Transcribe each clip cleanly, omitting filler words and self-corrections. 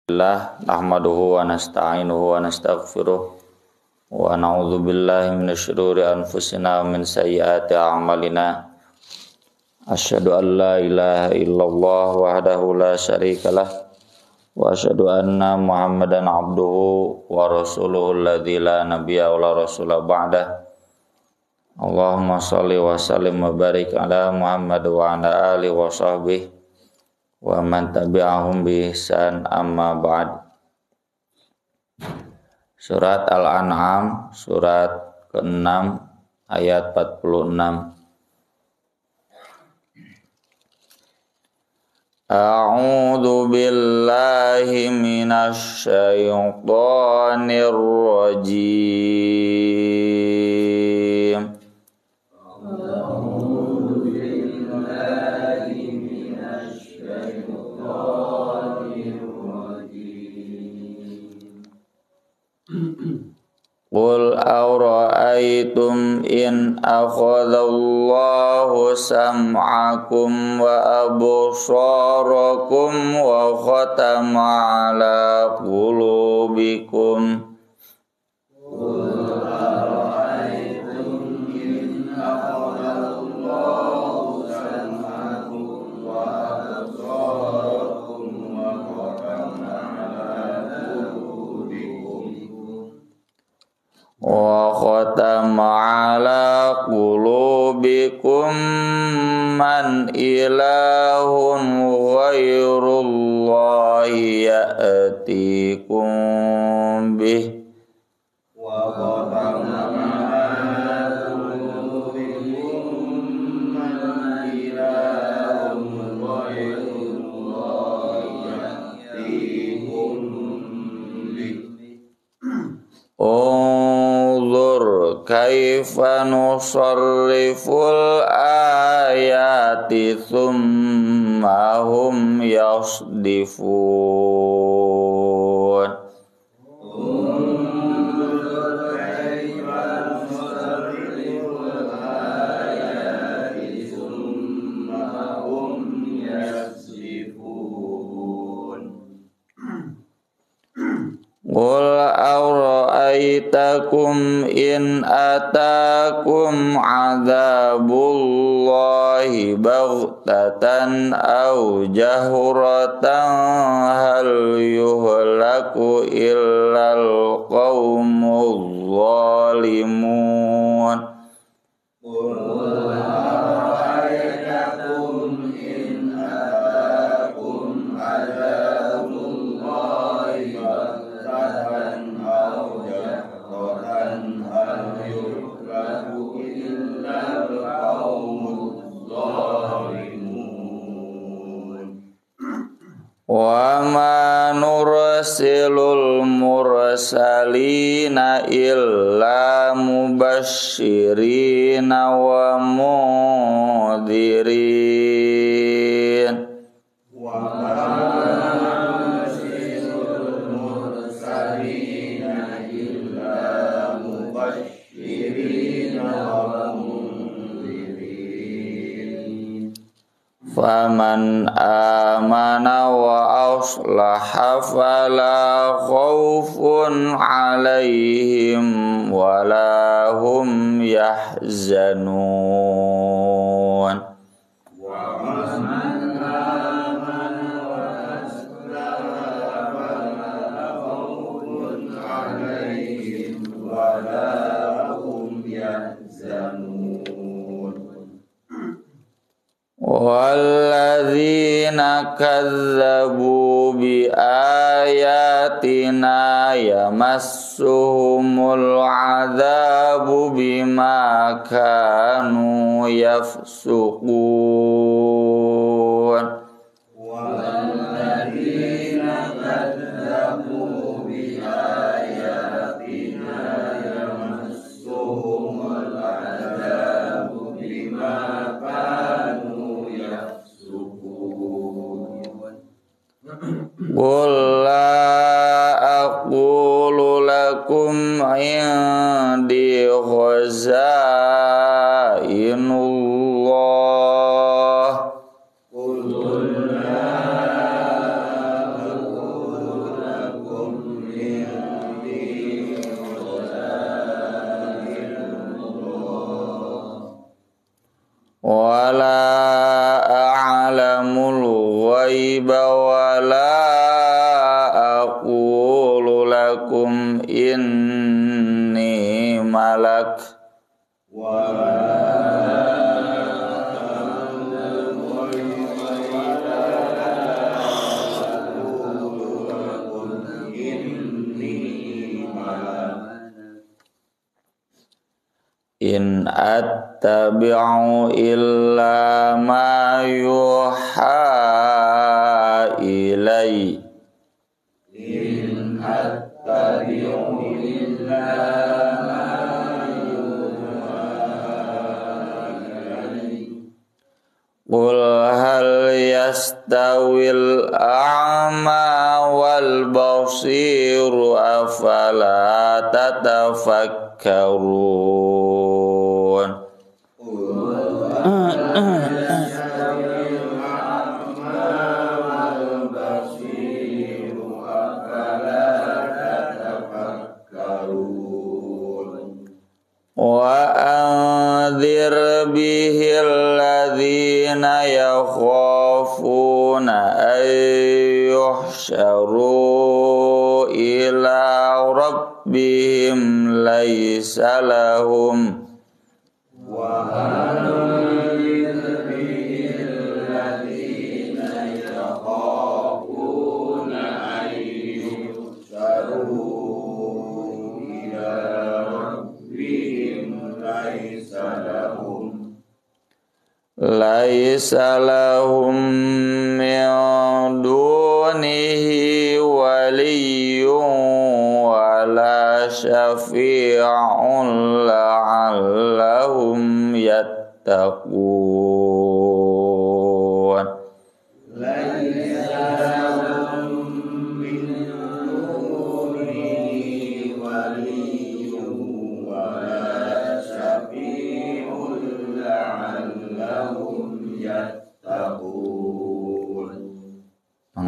Nahmaduhu wa nasta'inuhu wa nastaghfiruh wa na'udzu billahi minasy syururi anfusina wa min sayyiati a'malina. Asyhadu an la ilaha illallah wahdahu la syarikalah wa asyhadu anna Muhammadan abduhu wa rasuluhu alladzi la nabiyya wa la rasula ba'dah. Allahumma shalli wa sallim wa barik ala Muhammad wa ala alihi wa sahbihi wa man tabi'ahum bi ihsan amma ba'd. Surat Al-An'am surat ke-6 ayat 46. A'udzu billahi minasy syaithanir rajim. Qul ara'aytum in akhadallahu sam'akum wa absarakum wa khatama ala qulubikum. Qul ara'aytum in akhadallahu sam'akum wa absarakum wa khatama ala wa khatama ala qulubikum man ilahun ghairullahi ya'tikum bih wa khatama ala qulubikum man ilahun ghairullahi ya'tikum bih. Unzur kaifa nusarriful ayati thumma hum yasdifun. Unzur kaifa nusarriful ayati thumma hum yasdifun. Qul ara'aytakum in atakum adzabullahi baghtatan aw jahratan hal yuhlaku illal qaumuz zalimun. Qul ara'aytakum in atakum adzabullahi baghtatan aw jahratan hal yuhlaku illal qaumuz zalimun. Wa ma nursilul mursalina illa mubashshirina wa mundhirin. Wa ma nursilul mursalina illa mubashshirina wa mundhirin. Faman amana wa aslaha fala khaufun alaihim wala hum yahzanun. Wa man amana wa aslaha fala khaufun alaihim wala hum yahzanun. Walladzina kazzabu bi ayatina yamassuhumul adzabu bima kanu yafsuqun. Walladzina kazzabu bi ayatina yamassuhumul adzabu bima kanu yafsuqun. Qul la aqulu lakum indi khazainullah. Qul la aqulu inni malak in attabi'u illa ma yuha ilai qul hal yastawil a'ma wal basiru afala tatafakkarun. Wa anzir bihil ladzina yakhafuna ay yuhsyaru ila rabbihim laisa lahum laisa lahum min dunihi waliyyun wala syafi'un la'allahum yattaqun.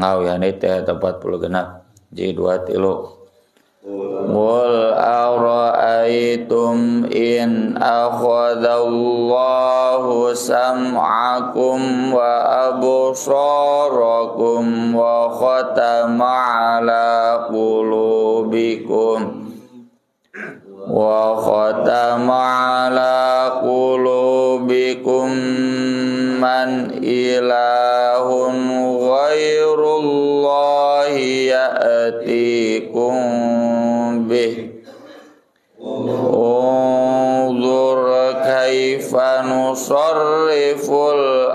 Ngau ya ini teh 40 genap jadi 2 tilu. Qul ara'aytum in akhadallahu sam'akum wa absarakum wa khatama ala qulubikum man ilahun ghairullahi ya'tikum bih unzur kaifa nusarriful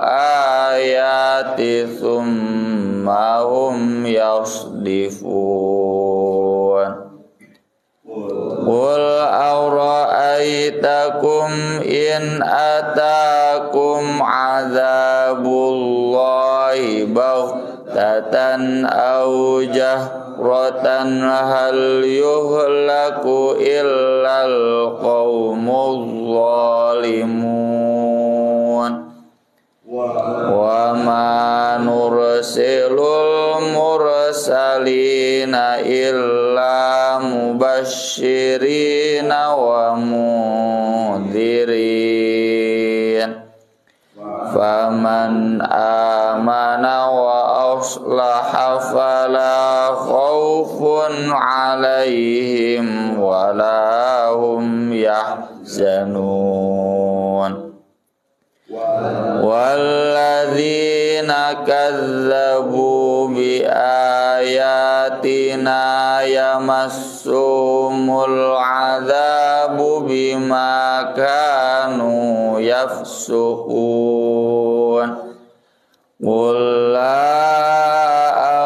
ayati thumma hum yasdifun. Qul ara'aytakum in atakum azabullahi baghtatan aw jahratan hal yuhlaku illal qaumuz zalimun wa ma nursilul mursalina illa mubashshirina wa mundhirin faman amana wa aslaha fala khaufun alaihim wala hum yahzanun. Walladzina kazzabu bi ayatina yamassumul adzabu bima kanu yafsuqun. Qul la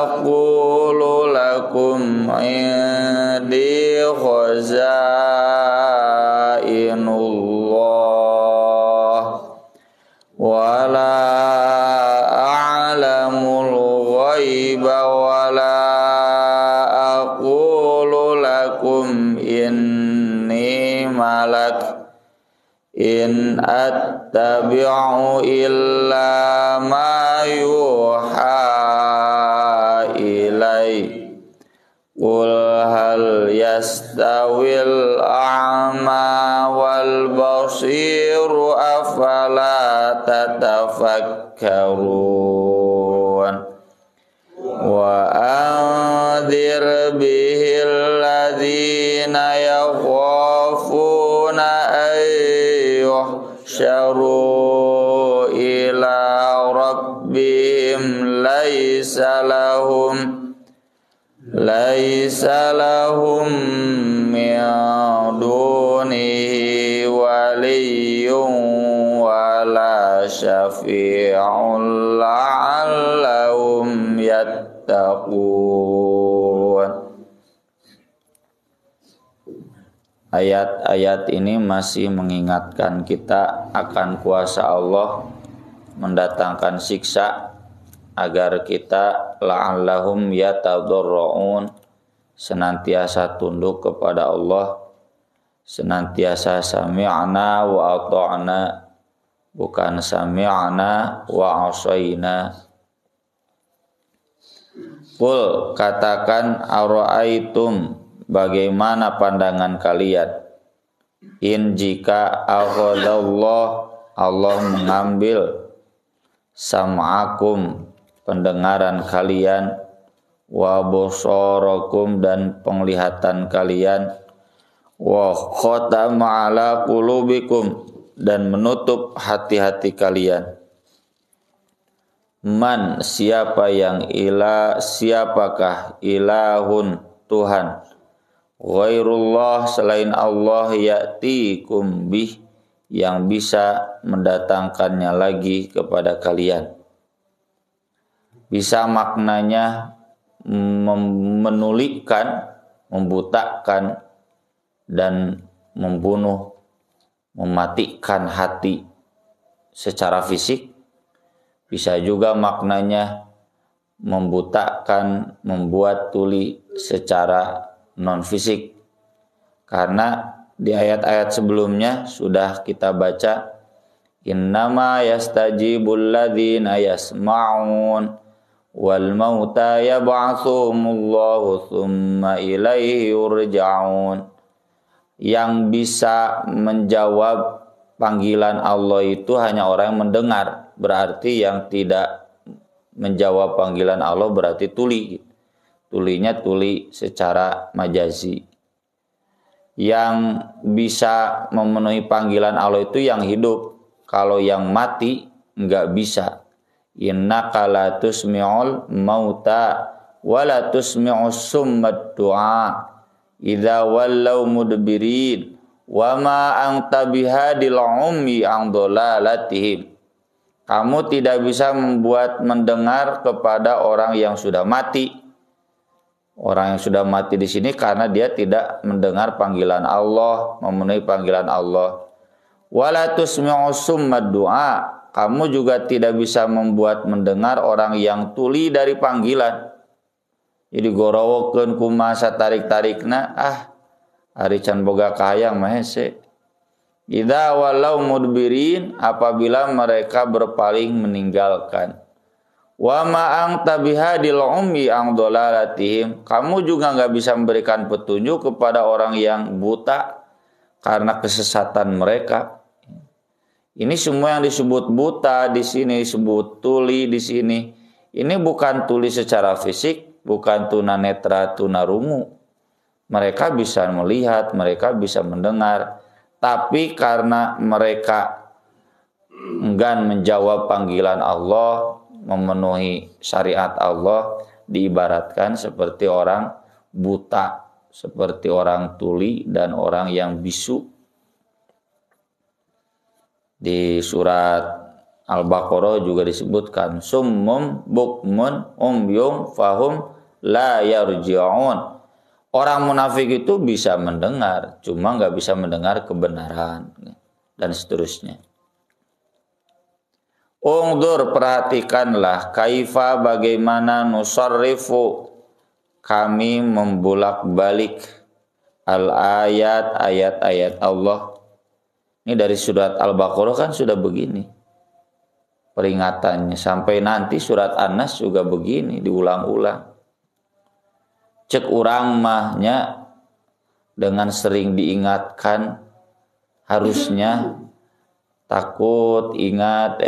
aqulu lakum indi khazainullah wala a'lamul ghaiba wala aqulu lakum inni malak in attabi'u illa ma yuha ilai. Qul hal yastawil a'ma wal basiru afala tatafakkarun. Wa anzir bihil ladzina laisa lahum min dunihi waliyyun wala syafi'un la'allahum yattaqun. Ayat-ayat ini masih mengingatkan kita akan kuasa Allah mendatangkan siksa agar kita la'allahum yatadarra'un, senantiasa tunduk kepada Allah, senantiasa sami'na wa ata'na, bukan sami'na wa asayna. Qul, katakan, ara'aitum, bagaimana pandangan kalian, in jika akhadallah, Allah mengambil sam'akum, pendengaran kalian, wa basarakum, dan penglihatan kalian, wa khatama ala qulubikum, dan menutup hati-hati kalian. Man, siapakah ilahun, Tuhan, ghairullah, selain Allah, ya'tikum bih, yang bisa mendatangkannya lagi kepada kalian. Bisa maknanya menulikkan, membutakan, dan membunuh, mematikan hati secara fisik. Bisa juga maknanya membutakan, membuat tuli secara non-fisik. Karena di ayat-ayat sebelumnya sudah kita baca, innama yastajibul ladzina yasma'un wal mauta yab'atsumullahu tsumma ilaihi yurja'un. Yang bisa menjawab panggilan Allah itu hanya orang yang mendengar. Berarti yang tidak menjawab panggilan Allah berarti tuli. Tulinya tuli secara majazi. Yang bisa memenuhi panggilan Allah itu yang hidup. Kalau yang mati enggak bisa. Innaka la tusmi'ul mauta wa la tusmi'us summat du'a idza wallaw mudbirin wa ma anta bihadil ummi an dhalalatihim. Kamu tidak bisa membuat mendengar kepada orang yang sudah mati. Orang yang sudah mati di sini karena dia tidak mendengar panggilan Allah, memenuhi panggilan Allah. Wala tusmi'u summad du'a, kamu juga tidak bisa membuat mendengar orang yang tuli dari panggilan. Jadi gorowokeun kumasa tarik-tarikna, ari can boga kahayang mah hese. Idza walau mudbirin, apabila mereka berpaling meninggalkan. Wa ma anta bihadil ummi an dhalalatihim, kamu juga enggak bisa memberikan petunjuk kepada orang yang buta karena kesesatan mereka. Ini semua yang disebut buta di sini, disebut tuli di sini. Ini bukan tuli secara fisik, bukan tunanetra, tunarungu. Mereka bisa melihat, mereka bisa mendengar, tapi karena mereka enggan menjawab panggilan Allah, memenuhi syariat Allah, diibaratkan seperti orang buta, seperti orang tuli dan orang yang bisu. Di surat Al-Baqarah juga disebutkan summum bukmun umyum fahum la yarji'un. Orang munafik itu bisa mendengar, cuma nggak bisa mendengar kebenaran, dan seterusnya. Ungdur, perhatikanlah, kaifa, bagaimana, nusarrifu, kami membulak-balik, al-ayat, ayat-ayat Allah. Ini dari surat Al-Baqarah kan sudah begini peringatannya, sampai nanti surat An-Nas juga begini, diulang-ulang. Cek urang mahnya dengan sering diingatkan, harusnya takut, ingat,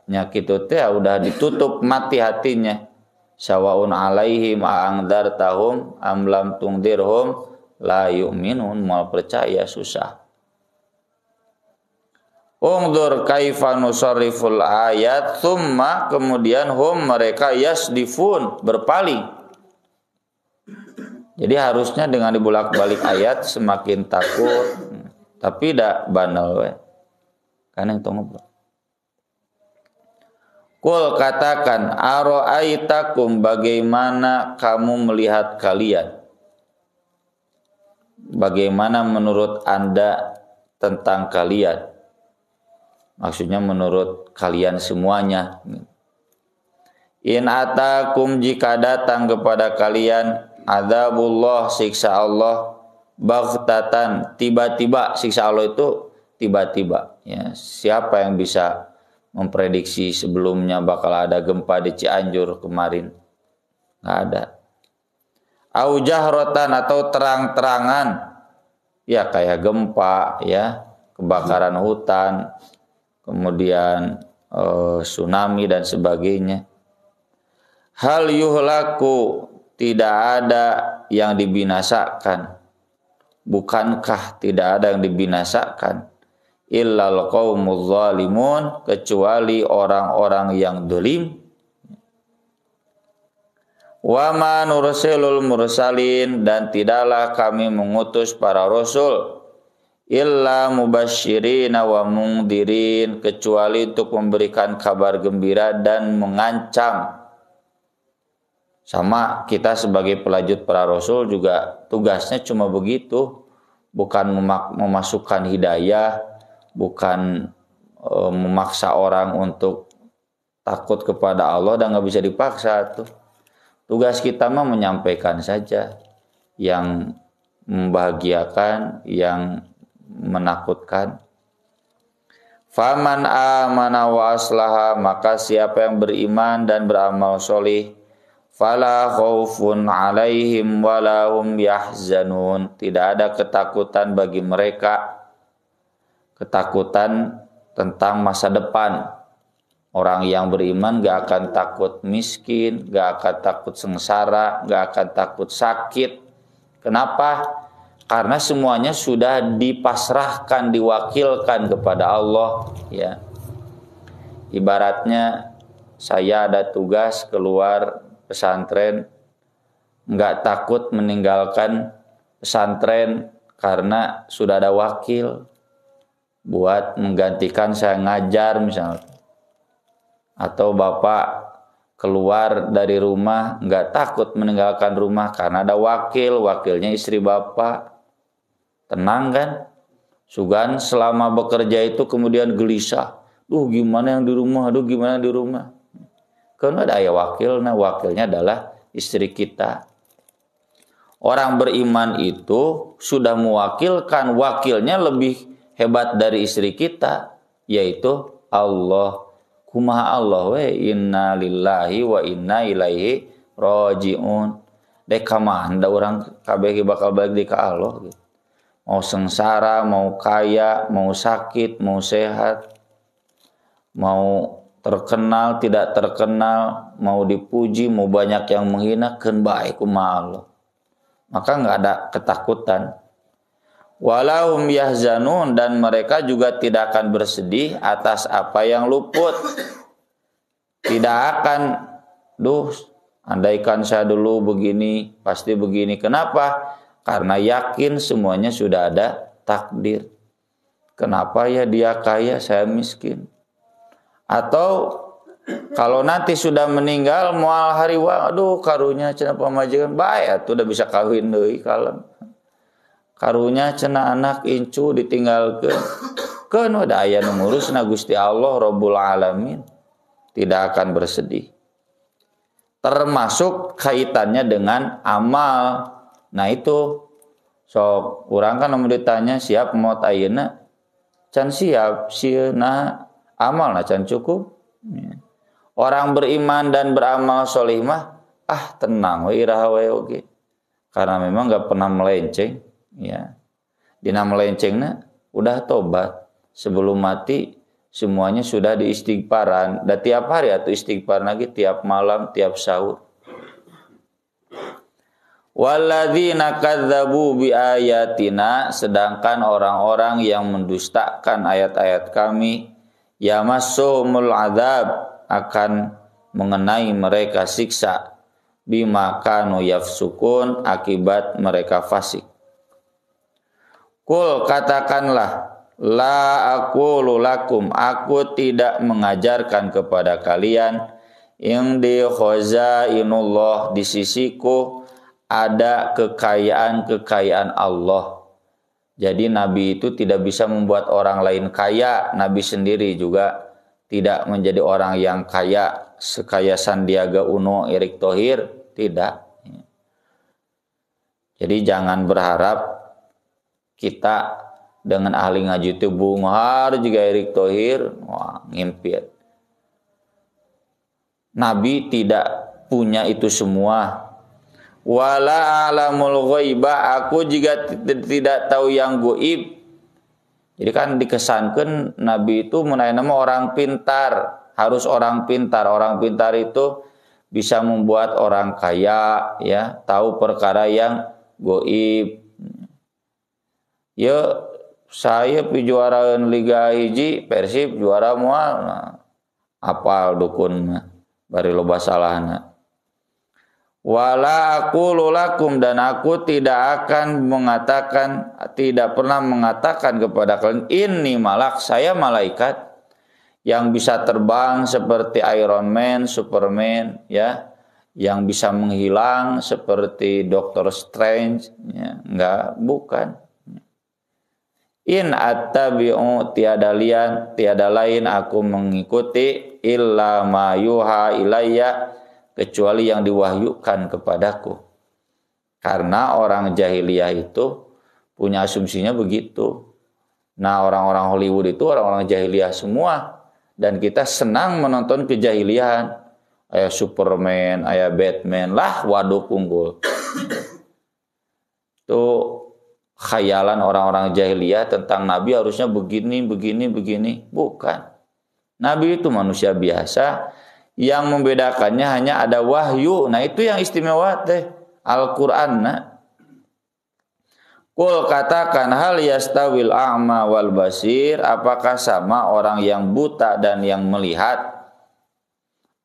nyakitu teh udah ditutup mati hatinya. Sawaun alaihim a'angdartahum am lam tungdirhum la yu'minun, mau percaya susah. Ungdur kaifa nusarriful ayat, thumma, kemudian hum, mereka, yasdifun, berpaling. Jadi harusnya dengan dibolak-balik ayat semakin takut, tapi dak banal we. Kana itu ngobrol. Qul katakan, ara'aitakum, bagaimana kamu melihat kalian? Bagaimana menurut Anda tentang kalian? Maksudnya menurut kalian semuanya. In atakum, jika datang kepada kalian adzabullah, siksa Allah, baghtatan, tiba-tiba. Siksa Allah itu tiba-tiba. Ya, siapa yang bisa memprediksi sebelumnya bakal ada gempa di Cianjur kemarin? Nggak ada. Au jahratan, atau terang-terangan, ya kayak gempa, ya kebakaran hutan, kemudian tsunami dan sebagainya. Hal yuhlaku, tidak ada yang dibinasakan. Bukankah tidak ada yang dibinasakan? Illal qaumuz zalimun, kecuali orang-orang yang zalim. Wa ma nursilul mursalin, dan tidaklah kami mengutus para rasul illa mubasyirina wa mungdirin, kecuali untuk memberikan kabar gembira dan mengancam. Sama kita sebagai pelajut para rasul juga tugasnya cuma begitu, bukan memasukkan hidayah, bukan memaksa orang untuk takut kepada Allah, dan nggak bisa dipaksa tuh. Tugas kita mah menyampaikan saja yang membahagiakan, yang menakutkan. Faman amana wa aslaha, maka siapa yang beriman dan beramal solih, fala khaufun alaihim wala hum yahzanun, tidak ada ketakutan bagi mereka, ketakutan tentang masa depan. Orang yang beriman gak akan takut miskin, gak akan takut sengsara, gak akan takut sakit. Kenapa? Karena semuanya sudah dipasrahkan, diwakilkan kepada Allah, ya. Ibaratnya saya ada tugas keluar pesantren, nggak takut meninggalkan pesantren karena sudah ada wakil buat menggantikan saya ngajar misalnya. Atau bapak keluar dari rumah nggak takut meninggalkan rumah karena ada wakilnya istri bapak. Tenang kan? Sugan selama bekerja itu kemudian gelisah. Gimana yang di rumah? Gimana di rumah? Karena ada wakilnya adalah istri kita. Orang beriman itu sudah mewakilkan, wakilnya lebih hebat dari istri kita, yaitu Allah. Kumaha Allah we, inna lillahi wa inna ilaihi rajiun. Dek kamanda orang kabeh bakal balik di ka Allah gitu. Mau sengsara, mau kaya, mau sakit, mau sehat, mau terkenal, tidak terkenal, mau dipuji, mau banyak yang menghina, keun bae kumaha Allah. Maka enggak ada ketakutan. Walahum yahzanun, dan mereka juga tidak akan bersedih atas apa yang luput. Tidak akan, andaikan saya dulu begini, pasti begini. Kenapa? Karena yakin semuanya sudah ada takdir. Kenapa ya dia kaya, saya miskin? Atau kalau nanti sudah meninggal moal hari karunya cenah pamajikan bae atuh udah bisa kawin deui kalem. Karunya cenah anak incu ditinggalkeun. Keun ada aya nu ngurusna Gusti Allah Rabbul Alamin. Tidak akan bersedih. Termasuk kaitannya dengan amal. Nah itu sok urang kan mun ditanya siap maot ayeuna can siap sieuna amal na can cukup. Orang beriman dan beramal soleh mah tenang we iraha we oge. Karena memang enggak pernah melenceng. Ya, dina melencengna udah tobat, sebelum mati semuanya sudah diistighfaran, dan tiap hari atau istighfar lagi tiap malam, tiap sahur. Walladzina kadzdzabu biayatina, sedangkan orang-orang yang mendustakan ayat-ayat kami, yamassuhumul adzab, akan mengenai mereka siksa. bima kanu yafsukun, akibat mereka fasik. Kul, katakanlah, la aqulu lakum, aku tidak mengajarkan kepada kalian, indi khazainullah, di sisiku ada kekayaan-kekayaan Allah. Jadi Nabi itu tidak bisa membuat orang lain kaya, Nabi sendiri juga tidak menjadi orang yang kaya, sekaya Sandiaga Uno, Erick Thohir, tidak. Jadi jangan berharap kita dengan ahli ngaji itu Bung Har juga Erick Thohir, wah ngimpit. Nabi tidak punya itu semua. Wala alamul ghaibah, aku juga tidak tahu yang gaib. Jadi kan dikesankan Nabi itu menanya nama orang pintar, harus orang pintar. Orang pintar itu bisa membuat orang kaya, ya, tahu perkara yang gaib. Ya, saya juaraan Liga Hiji, Persib juara moal, nah, apal dukun bari loba salahna. Wala aqulu lakum, dan aku tidak akan mengatakan, tidak pernah mengatakan kepada kalian, ini malak, saya malaikat yang bisa terbang seperti Iron Man, Superman, ya, yang bisa menghilang seperti Doctor Strange, ya, enggak, bukan. In attabi'u, tiada lain aku mengikuti, illa ma yuha ilayya, kecuali yang diwahyukan kepadaku. Karena orang jahiliyah itu punya asumsinya begitu. Nah, orang-orang Hollywood itu orang-orang jahiliyah semua, dan kita senang menonton kejahiliahan. Aya Superman, aya Batman, lah waduk unggul. Itu khayalan orang-orang jahiliyah tentang Nabi harusnya begini. Bukan. Nabi itu manusia biasa. Yang membedakannya hanya ada wahyu. Nah, itu yang istimewa teh Al-Qur'an. Nah, Qul, katakan, hal yastawil a'ma wal basir, apakah sama orang yang buta dan yang melihat?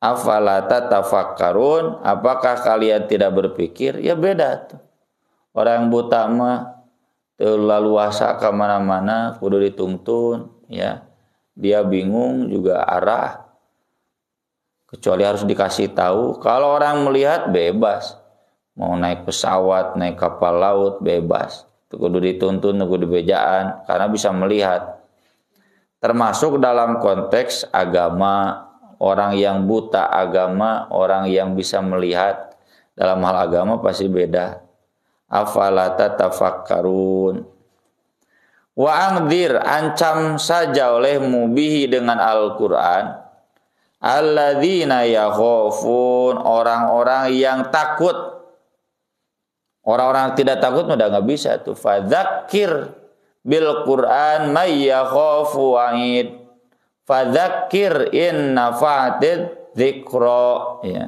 Afala tatafakkarun, apakah kalian tidak berpikir? Ya beda tuh. Orang yang buta mah leluasa ke mana-mana, kudu dituntun, ya. Dia bingung juga arah, kecuali harus dikasih tahu. Kalau orang melihat bebas, mau naik pesawat, naik kapal laut bebas. Kudu dituntun, kudu dibejaan, karena bisa melihat. Termasuk dalam konteks agama, orang yang buta agama, orang yang bisa melihat dalam hal agama pasti beda. Afala tatafakkarun. Wa angdir, ancam saja olehmu bihi dengan Al-Qur'an, alladzina yakhafun, orang-orang yang takut. Orang-orang yang tidak takut udah nggak bisa tuh. Fadzakir bil Qur'an may yakhafu wa'id. Fadzakir in nafa'atid dzikra, ya.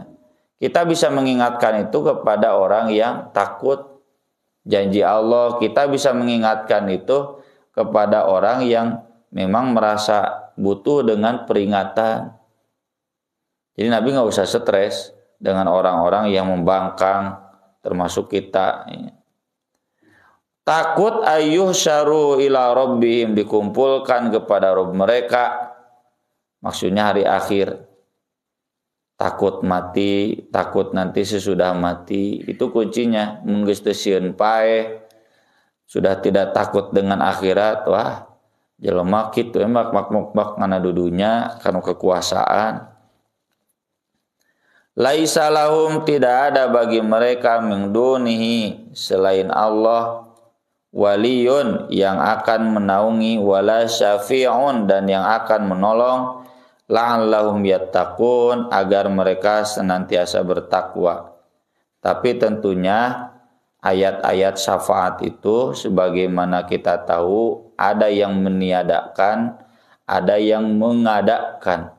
Kita bisa mengingatkan itu kepada orang yang takut janji Allah. Kita bisa mengingatkan itu kepada orang yang memang merasa butuh dengan peringatan. Jadi Nabi nggak usah stres dengan orang-orang yang membangkang, termasuk kita. Takut ayyuh syaru ila rabbihim, dikumpulkan kepada Rabb mereka. Maksudnya hari akhir. Takut mati, takut nanti sesudah mati. Itu kuncinya. Mun geus teu sieun paeh, sudah tidak takut dengan akhirat, wah, jelema kitu emak mak ngana dudunya kana kekuasaan. Laisa lahum, tidak ada bagi mereka min dunihi, selain Allah, waliyun, yang akan menaungi, wala syafi'un, dan yang akan menolong, la'allahum yattaqun, agar mereka senantiasa bertakwa. Tapi tentunya ayat-ayat syafaat itu sebagaimana kita tahu ada yang meniadakan, ada yang mengadakan.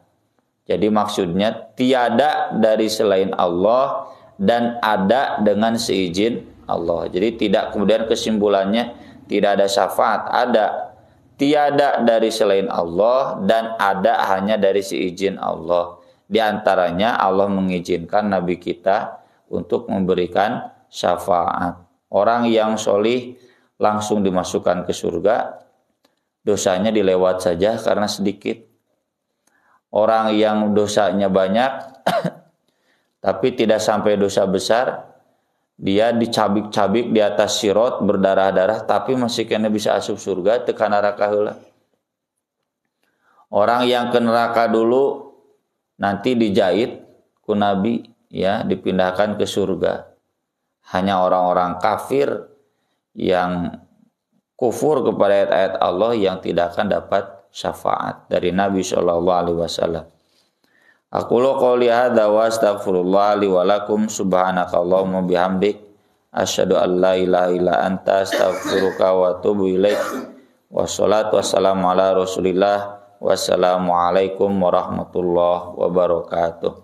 Jadi maksudnya tiada dari selain Allah dan ada dengan seizin Allah. Jadi tidak kemudian kesimpulannya tidak ada syafaat, ada. Tiada dari selain Allah dan ada hanya dari seizin Allah. Di antaranya Allah mengizinkan Nabi kita untuk memberikan syafaat. Orang yang solih langsung dimasukkan ke surga, dosanya dilewat saja karena sedikit. Orang yang dosanya banyak tapi tidak sampai dosa besar, dia dicabik-cabik di atas sirot berdarah-darah tapi masih kena bisa asup surga tekan neraka heula. Orang yang ke neraka dulu nanti dijahit ku Nabi, ya, dipindahkan ke surga. Hanya orang-orang kafir yang kufur kepada ayat-ayat Allah yang tidak akan dapat syafaat dari Nabi SAW. Aqulu qouli hadza wa astaghfirullah li wa lakum subhanakallahumma bihamdik asyhadu an la ilaha illa anta astaghfiruka wa atubu ilaik. Wassalatu wassalamu ala Rasulillah. Wassalamualaikum warahmatullahi wabarakatuh.